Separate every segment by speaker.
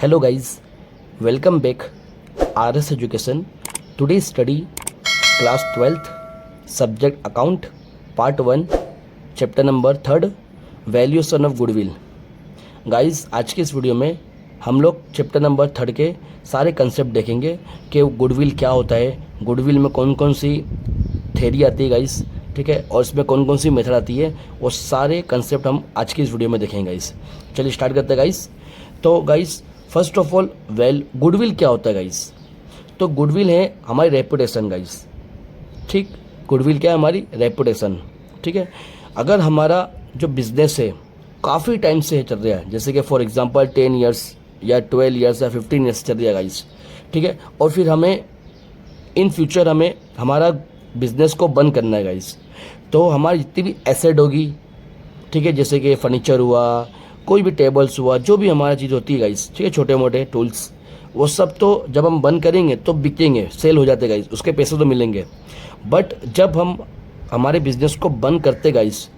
Speaker 1: Hello guys, welcome back RS Education. Today study class 12th subject account part 1 chapter number 3rd valuation of goodwill. Guys आज के इस video में हम लोग chapter number 3 के सारे कंसेप्ट देखेंगे कि गुडविल क्या होता है, गुडविल में कौन कौन सी थ्योरी आती है गाइस, ठीक है, और इसमें कौन कौन सी मेथड आती है, वो सारे कंसेप्ट हम आज की इस वीडियो में देखेंगे गाइस. चलिए स्टार्ट करते हैं गाइस. तो guys first of all goodwill क्या होता है गाइस. तो गुडविल है हमारी रेपुटेशन गाइस. ठीक, गुडविल क्या है, हमारी रेपुटेशन. ठीक है, अगर हमारा जो बिजनेस है काफ़ी टाइम से चल रहा है, जैसे कि फॉर एग्जांपल 10 इयर्स या 12 इयर्स या 15 इयर्स चल रहा है गाइस, ठीक है, और फिर हमें इन फ्यूचर हमें हमारा बिजनेस को बंद करना है गाइस, तो हमारी जितनी भी एसेट होगी, ठीक है, जैसे कि फर्नीचर हुआ, कोई भी टेबल्स हुआ, जो भी हमारा चीज़ होती है गाइस, ठीक है, छोटे मोटे टूल्स, वो सब तो जब हम बंद करेंगे तो बिकेंगे, सेल हो जाते गाइस, उसके पैसे तो मिलेंगे. बट जब हम हमारे बिजनेस को बंद करते गाइस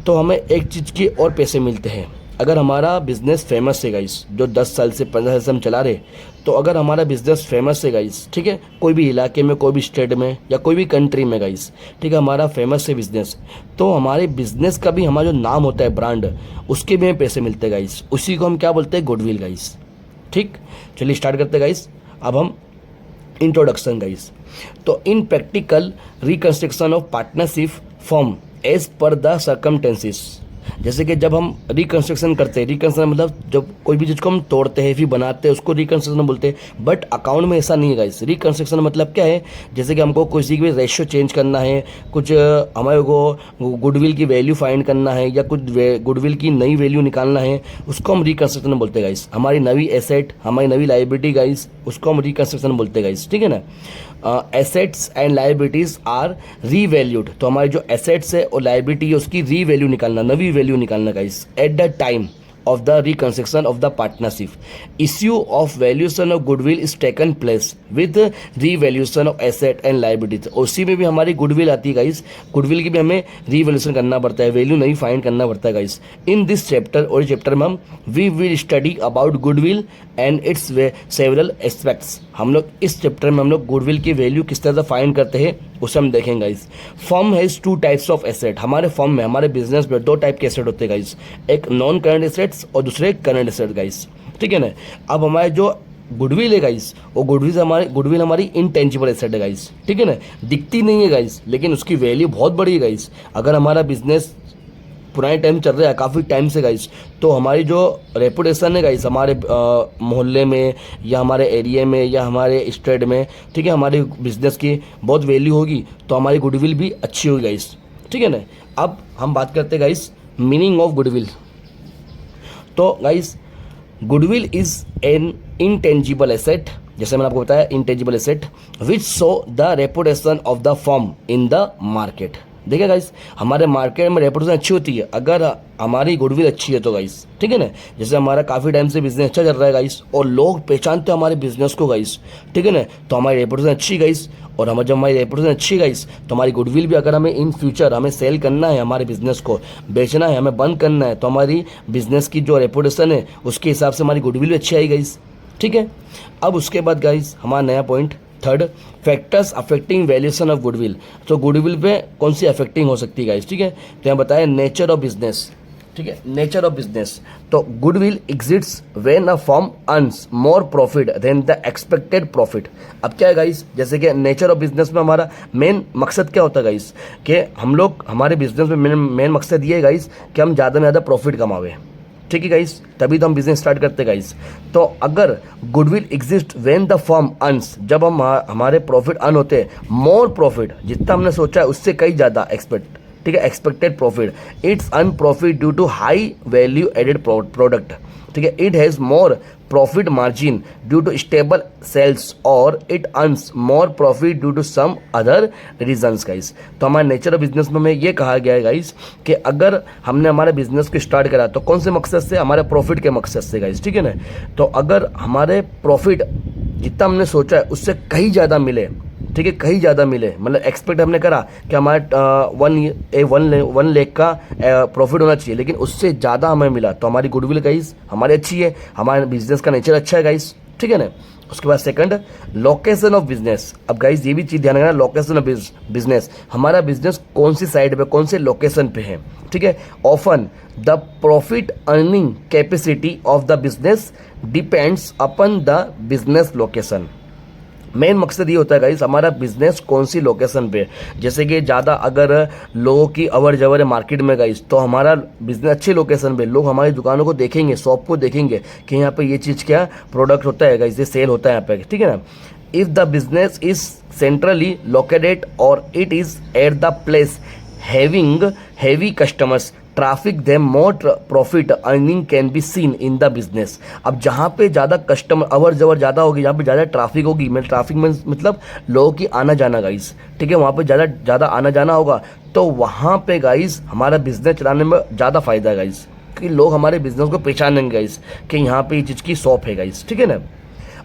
Speaker 1: तो हमें एक चीज़ के और पैसे मिलते हैं. अगर हमारा बिज़नेस फेमस है गाइस, जो 10 साल से 15 साल से हम चला रहे, तो अगर हमारा बिज़नेस फेमस है गाइस, ठीक है, कोई भी इलाके में, कोई भी स्टेट में या कोई भी कंट्री में गाइस, ठीक है, हमारा फेमस है बिज़नेस, तो हमारे बिज़नेस का भी हमारा जो नाम होता है, ब्रांड, उसके भी हमें पैसे मिलते हैं गाइस. उसी को हम क्या बोलते हैं, गुडविल गाइस. ठीक, चलिए स्टार्ट करते हैं गाइस. अब हम इंट्रोडक्शन गाइस. तो in practical reconstruction of partnership form as per the circumstances. जैसे कि जब हम रिकंस्ट्रक्शन करते हैं, रिकंस्ट्रक्शन मतलब जब कोई भी चीज़ को हम तोड़ते हैं फिर बनाते हैं, उसको रिकंस्ट्रक्शन बोलते हैं. बट अकाउंट में ऐसा नहीं है गाइस. रिकंस्ट्रक्शन मतलब क्या है, जैसे कि हमको किसी भी रेशियो चेंज करना है, कुछ हमारे को गुडविल की वैल्यू फाइंड करना है या कुछ गुडविल की नई वैल्यू निकालना है, उसको हम रिकंस्ट्रक्शन बोलते हैं गाइस. हमारी नवी एसेट, हमारी नवी लाइबिलिटी गाइस, उसको हम रिकंस्ट्रक्शन बोलते हैं गाइस. ठीक है ना. Assets and liabilities are revalued. तो हमारी जो एसेट्स है और लाइबिलिटी है उसकी रीवैल्यू निकालना, नवी वैल्यू निकालना guys, at the time of the reconstruction of the partnership. Issue of valuation of goodwill is taken place with revaluation of asset and liabilities. उसी में भी हमारी गुडविल आती है गाइस. गुडविल की भी हमें रीवैल्यूएशन करना पड़ता है, वैल्यू नहीं फाइंड करना पड़ता है गाइस. इन दिस चैप्टर, और चैप्टर में हम we will study about goodwill and its several aspects. हम लोग इस चैप्टर में हम लोग गुडविल की वैल्यू किस तरह से फाइंड करते हैं उसे हम देखेंगे guys. Firm has 2 types of asset. हमारे फर्म में, हमारे बिजनेस में 2 टाइप के एसेट होते हैं गाइस. एक नॉन करंट एसेट्स और दूसरे करंट एसेट गाइस. ठीक है ना. अब हमारे जो गुडविल है गाइस, वो गुडविल हमारी इनटेंजिबल एसेट है गाइस. ठीक है ना, दिखती नहीं है गाइस, लेकिन उसकी वैल्यू बहुत बड़ी है गाइस. अगर हमारा बिजनेस पुराने टाइम चल रहा है, काफ़ी टाइम से गाइस, तो हमारी जो रेपुटेशन है गाइस, हमारे मोहल्ले में या हमारे एरिया में या हमारे स्टेट में, ठीक है, हमारे बिजनेस की बहुत वैल्यू होगी, तो हमारी गुडविल भी अच्छी होगी गाइस. ठीक है ना. अब हम बात करते हैं गाइस मीनिंग ऑफ गुडविल. तो guys goodwill is an intangible asset, जैसे मैंने आपको बताया, intangible asset which show the reputation of the firm in the market. देखिए गाइस, हमारे मार्केट में रेपुटेशन अच्छी होती है अगर हमारी गुडविल अच्छी है तो गाइस. ठीक है ना. जैसे हमारा काफ़ी टाइम से बिजनेस अच्छा चल रहा है गाइस और लोग पहचानते हैं हमारे बिजनेस को गाइस. ठीक है ना, तो हमारी रेपुटेशन अच्छी गाइस, और जब हमारी रेपुटेशन अच्छी गाइस तो हमारी गुडविल भी, अगर हमें इन फ्यूचर हमें सेल करना है, हमारे बिजनेस को बेचना है, हमें बंद करना है, तो हमारी बिजनेस की जो रेपुटेशन है उसके हिसाब से हमारी गुडविल भी अच्छी आई गाइस. ठीक है. अब उसके बाद गाइस हमारा नया point 3rd, factors affecting valuation of goodwill. तो गुडविल पे कौन सी अफेक्टिंग हो सकती है गाइस. ठीक है, तो यहाँ बताया नेचर ऑफ बिजनेस. ठीक है, नेचर ऑफ बिजनेस. तो goodwill exists when a firm earns more profit than the expected profit. अब क्या है गाइस, जैसे कि नेचर ऑफ बिजनेस में हमारा मेन मकसद क्या होता है गाइस, कि हम लोग हमारे बिजनेस में मेन मकसद ये है गाइस कि हम ज़्यादा में ज़्यादा प्रॉफिट कमावे. ठीक है गाइस, तभी तो हम बिजनेस स्टार्ट करते हैं गाइस. तो अगर goodwill exist when the firm earns, जब हम हमारे प्रॉफिट अर्न होते हैं, मोर प्रॉफिट, जितना हमने सोचा है उससे कहीं ज़्यादा एक्सपेक्ट, ठीक है, expected profit, it's earn profit due to high value added product. ठीक है, it has more profit margin due to stable sales और it earns more profit due to some other reasons guys. तो हमारे nature of business में हमें ये कहा गया है गाइस कि अगर हमने हमारे बिजनेस को स्टार्ट करा तो कौन से मकसद से, हमारे प्रॉफिट के मकसद से गाइस. ठीक है ना. तो अगर हमारे प्रॉफिट जितना हमने सोचा है उससे कहीं ज़्यादा मिले, ठीक है, कहीं ज़्यादा मिले, मतलब एक्सपेक्ट हमने करा कि हमारा 1 लाख का प्रॉफिट होना चाहिए, लेकिन उससे ज़्यादा हमें मिला, तो हमारी गुडविल गाइस हमारी अच्छी है, हमारे बिजनेस का नेचर अच्छा है गाइस, ठीक है ना। उसके बाद सेकंड, लोकेशन ऑफ बिजनेस। अब गाइस ये भी चीज़ ध्यान रखना, लोकेशन ऑफ बिजनेस, हमारा बिजनेस कौन सी साइड पे, कौन से लोकेशन पे है, ठीक है। Often the profit earning capacity of the business depends upon the business location. Main मकसद ये होता है गाइस, हमारा बिजनेस कौन सी लोकेशन पे, जैसे कि ज़्यादा अगर लोगों की अवर जवर है मार्केट में गाइस, तो हमारा बिजनेस अच्छी लोकेशन पे, लोग हमारी दुकानों को देखेंगे, शॉप को देखेंगे कि यहाँ पे ये चीज़ क्या प्रोडक्ट होता है गाइस, ये सेल होता है यहाँ पे, ठीक है ना। If the business is centrally located और it is at the place having heavy customers traffic them more profit earning can be seen in the business. अब जहाँ पे ज़्यादा कस्टमर अवर जवर ज़्यादा होगी, जहाँ पे ज़्यादा ट्रैफिक होगी, मैं ट्रैफिक में मतलब लोगों की आना जाना गाइस, ठीक है, वहाँ पे ज़्यादा आना जाना होगा, तो वहाँ पे गाइस हमारा बिजनेस चलाने में ज़्यादा फायदा है गाइस, कि लोग हमारे बिजनेस को पहचानेंगे गाइस कि यहाँ पे ये चीज़ की शॉप है गाइस, ठीक है ना।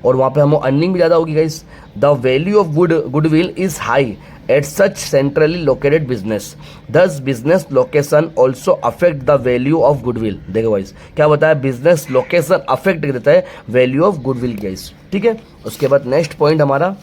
Speaker 1: और वहाँ पे हम अर्निंग भी ज़्यादा होगी guys. The value of goodwill is high at such centrally located business, thus business location also affect the value of goodwill. देखो गाइस क्या बताया, बिजनेस लोकेशन अफेक्ट करता है वैल्यू ऑफ गुडविल गाइस, ठीक है। उसके बाद नेक्स्ट पॉइंट हमारा,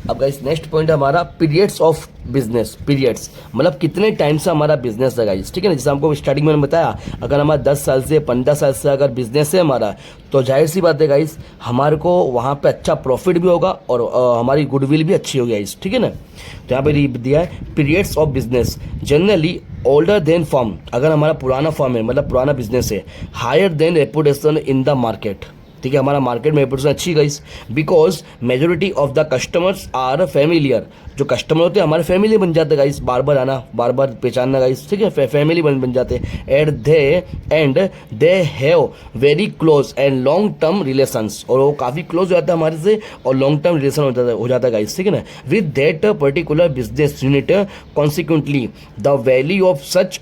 Speaker 1: अब गाइस नेक्स्ट पॉइंट हमारा पीरियड्स ऑफ बिजनेस। पीरियड्स मतलब कितने टाइम से हमारा बिजनेस है गाइस, ठीक है ना। जैसे हमको स्टार्टिंग में बताया, अगर हमारा 10 साल से 15 साल से अगर बिजनेस है हमारा, तो जाहिर सी बात है गाइस हमारे को वहाँ पे अच्छा प्रॉफिट भी होगा और हमारी गुडविल भी अच्छी होगी गाइस, ठीक है ना। तो यहाँ पे दिया है periods of business generally older than firm, अगर हमारा पुराना फर्म है मतलब पुराना बिजनेस है, higher than reputation in the market, ठीक है, हमारा मार्केट में रेपुटेशन अच्छी guys, because majority of the customers are familiar, जो कस्टमर होते हैं हमारे फैमिली बन जाते हैं गाइस, बार बार आना बार बार पहचानना गाइस, ठीक है, फैमिली बन जाते हैं। And they have very close and long term relations, और वो काफ़ी क्लोज हो जाता है हमारे से और लॉन्ग टर्म रिलेशन हो जाता है गाइस, ठीक है ना। With that particular business unit consequently the value of such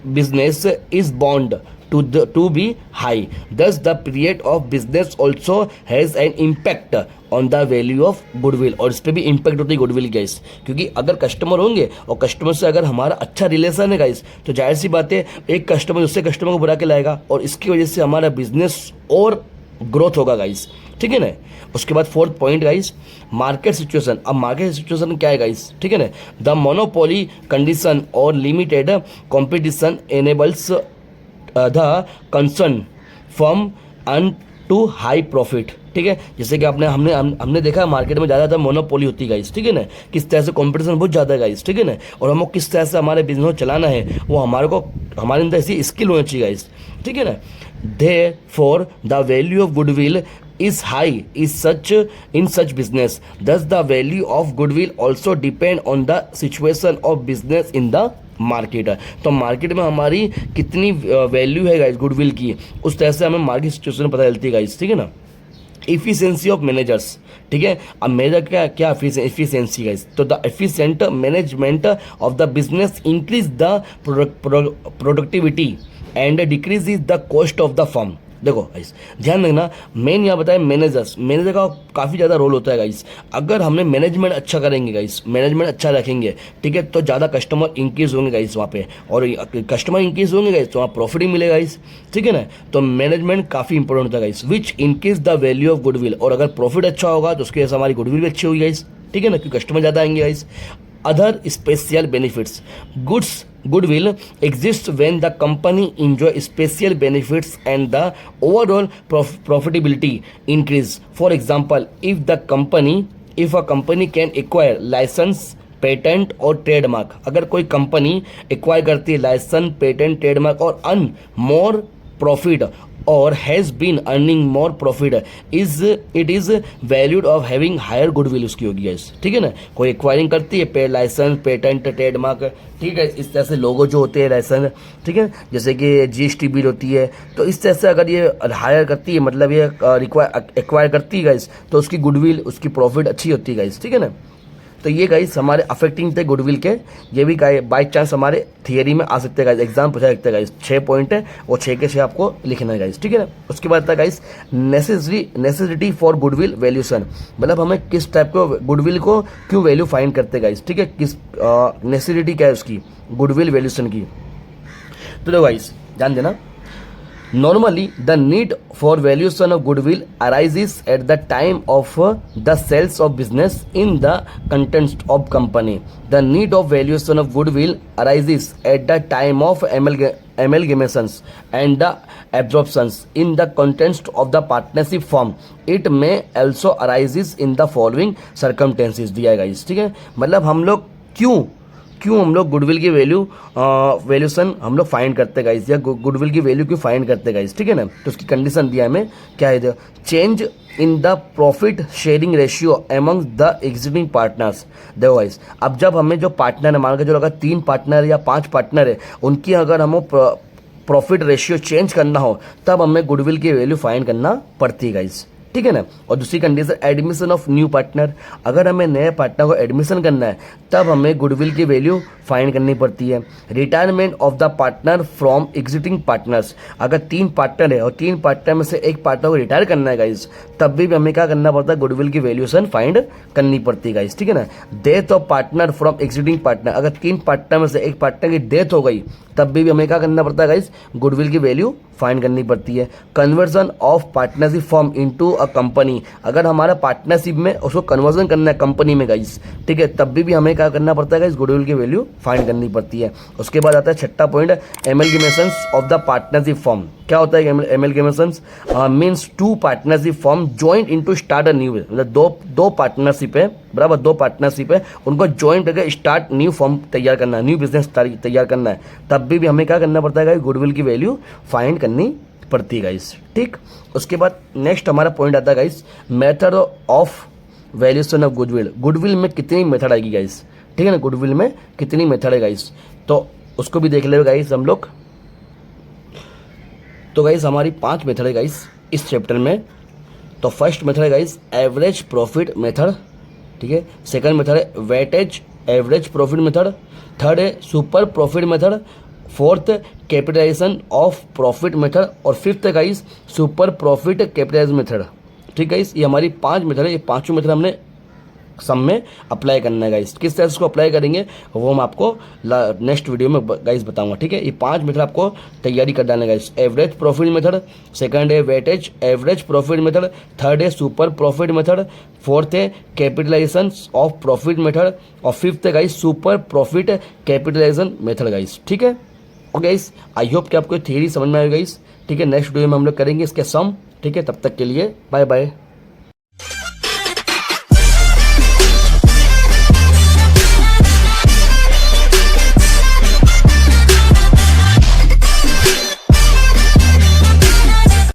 Speaker 1: business is bound to be high. Thus the period of business also has an impact on the value of goodwill, और इस पर भी impact होती है goodwill guys, क्योंकि अगर customer होंगे और कस्टमर से अगर हमारा अच्छा रिलेशन है गाइस, तो जाहिर सी बात है एक कस्टमर दूसरे कस्टमर को बुला के लाएगा और इसकी वजह से हमारा बिजनेस और ग्रोथ होगा गाइस, ठीक है ना। उसके बाद fourth point guys, market situation. अब मार्केट सिचुएशन क्या है गाइस, ठीक है ना। द मोनोपोली कंडीशन और limited competition enables the concern firm earn to high profit, ठीक है। जैसे कि हमने देखा मार्केट में ज़्यादा मोनोपोली होती है गाइस, ठीक है ना, किस तरह से कंपटीशन बहुत ज़्यादा है गाइस, ठीक है ना, और हमको किस तरह से हमारे बिजनेस चलाना है वो हमारे अंदर ऐसी स्किल होनी चाहिए गाइस, ठीक है ना। Therefore, the value of goodwill is high in such business. Thus, the value of goodwill also depend on the situation of business in the market है। तो मार्केट में हमारी कितनी वैल्यू है गाइस गुडविल की, उस तरह से हमें मार्केट सिचुएशन पता चलती है गाइस, ठीक है ना। इफिशियंसी ऑफ मैनेजर्स, ठीक है। अब मैनेजर क्या एफिशिएंसी गाइस, तो the efficient management of the business increase the productivity and decrease is the cost of the firm. देखो गाइस ध्यान रखना, मेन यहाँ बताया मैनेजर का काफ़ी ज़्यादा रोल होता है गाइस। अगर हमने मैनेजमेंट अच्छा करेंगे गाइस, मैनेजमेंट अच्छा रखेंगे, ठीक है, तो ज़्यादा कस्टमर इंक्रीज होंगे गाइस वहाँ पे, और कस्टमर इंक्रीज होंगे गाइस तो वहाँ प्रॉफिट ही मिलेगा गाइस, ठीक है ना। तो मैनेजमेंट काफ़ी इंपॉर्टेंट होता है guys, which increase the value of goodwill, और अगर प्रॉफिट अच्छा होगा तो उसकी वजह से हमारी गुडविल भी अच्छी होगी गाइस, ठीक है ना, क्योंकि कस्टमर ज़्यादा आएंगे guys. Other special benefits. Goodwill exists when the company enjoy special benefits and the overall profitability increase. For example, if a company can acquire license, patent और ट्रेडमार्क, अगर कोई कंपनी एक्वायर करती है लाइसेंस, पेटेंट, ट्रेडमार्क और earn more profit और has been earning more profit, it is valued of having higher goodwill उसकी होगी guys, ठीक है ना। कोई एक्वायरिंग करती है लाइसेंस, पेटेंट, ट्रेडमार्क, ठीक है, इस तरह से लोगो जो होते हैं लाइसेंस, ठीक है, जैसे कि GST बिल होती है, तो इस तरह से अगर ये हायर करती है मतलब ये एक्वायर करती है गाइस, तो उसकी गुडविल उसकी प्रॉफिट अच्छी होती है गाइस, ठीक है ना। तो ये गाइस हमारे अफेक्टिंग थे गुडविल के, ये भी बाई चांस हमारे थियरी में आ सकते हैं गाइस, एग्जाम पूछा सकते हैं गाइस। 6 पॉइंट है और 6 के 6 आपको लिखना है गाइस, ठीक है ना। उसके बाद था guys necessity for goodwill valuation, मतलब हमें किस टाइप को गुडविल को क्यों वैल्यू फाइंड करते हैं गाइस, ठीक है, किस नेसेसिटी क्या है उसकी गुडविल वैल्यूशन की। तो देखो गाइस ध्यान देना, normally the need for valuation of goodwill arises at the time of the sales of business in the context of company. The need of valuation of goodwill arises at the time of amalgamations and the absorptions in the context of the partnership firm. It may also arises in the following circumstances. दिया है guys, ठीक है, मतलब हम लोग क्यों हम लोग गुडविल की वैल्यूशन हम लोग फाइंड करते हैं गाइस, या गुडविल की वैल्यू क्यों फाइंड करते हैं गाइस, ठीक है ना। तो उसकी कंडीशन दिया हमें क्या है, change in the profit sharing ratio among the existing partners. देखो गाइस, अब जब हमें जो पार्टनर है, मान के जो अगर 3 पार्टनर या 5 पार्टनर है, उनकी अगर हमें प्रॉफिट रेशियो चेंज करना हो तब हमें गुडविल की वैल्यू फाइंड करना पड़ती है गाइस, ठीक है ना। और दूसरी condition admission of new partner, अगर हमें नए पार्टनर को एडमिशन करना है तब हमें गुडविल की वैल्यू फाइंड करनी पड़ती है। Retirement of the partner from existing partners, अगर 3 पार्टनर है और 3 पार्टनर में से एक पार्टनर को रिटायर करना है गाइस, तब भी हमें क्या करना पड़ता है, गुडविल की वैल्यूशन फाइंड करनी पड़ती है गाइस, ठीक है ना। Death of partner from existing partner, अगर 3 पार्टनर में से एक पार्टनर की डेथ हो गई तब भी हमें क्या करना पड़ता है गाइस, गुडविल की वैल्यू फाइंड करनी पड़ती है। Conversion of partnership form into a company, अगर हमारा पार्टनरशिप में उसको कन्वर्जन करना है कंपनी में गाइस, ठीक है, तब भी हमें क्या करना पड़ता है गाइस, गुडविल की वैल्यू फाइंड करनी पड़ती है। उसके बाद आता है 6ठा point, amalgamations of the partnership form. क्या होता है amalgamations, means 2 partnership form joint into start a new, मतलब दो पार्टनरशिप है, बराबर 2 पार्टनरशिप है, उनको ज्वाइंट करके स्टार्ट न्यू फॉर्म तैयार करना है, न्यू बिजनेस तैयार करना है, तब भी हमें क्या करना पड़ता है, गुडविल की वैल्यू फाइंड करनी पड़ती है गाइस, ठीक। उसके बाद नेक्स्ट हमारा पॉइंट आता है guys, method of valuation of goodwill. Goodwill में कितनी मेथड आएगी गाइस, ठीक है ना, गुडविल में कितनी मेथड है गाइस, तो उसको भी देख ले गाइस हम लोग। तो गाइस हमारी 5 मेथड है गाइस इस चैप्टर में। तो फर्स्ट मेथड है गाइस एवरेज प्रॉफिट मेथड, ठीक है। सेकंड मेथड है weightage average profit method. Third है super profit method. Fourth capitalisation of profit method. और फिफ्थ है guys super profit capitalisation method, ठीक है गाइस। ये हमारी 5 मेथड है, ये 5 मेथड हमने सम में अप्लाई करना है गाइस। किस तरह से इसको अप्लाई करेंगे वो हम आपको नेक्स्ट वीडियो में गाइस बताऊंगा, ठीक है। ये 5 मेथड आपको तैयारी कर डालना है guys. Average profit method, second है weightage average profit method, third है सुपर प्रॉफिट मेथड, फोर्थ है कैपिटलाइजेशन ऑफ प्रॉफिट मेथड, और फिफ्थ है guys super profit capitalisation method guys, ठीक है। ओके गाइस, आई होप कि आपको थ्योरी समझ में आएगा गाइस, ठीक है। नेक्स्ट वीडियो में हम लोग करेंगे इसके सम, ठीक है। तब तक के लिए बाय बाय।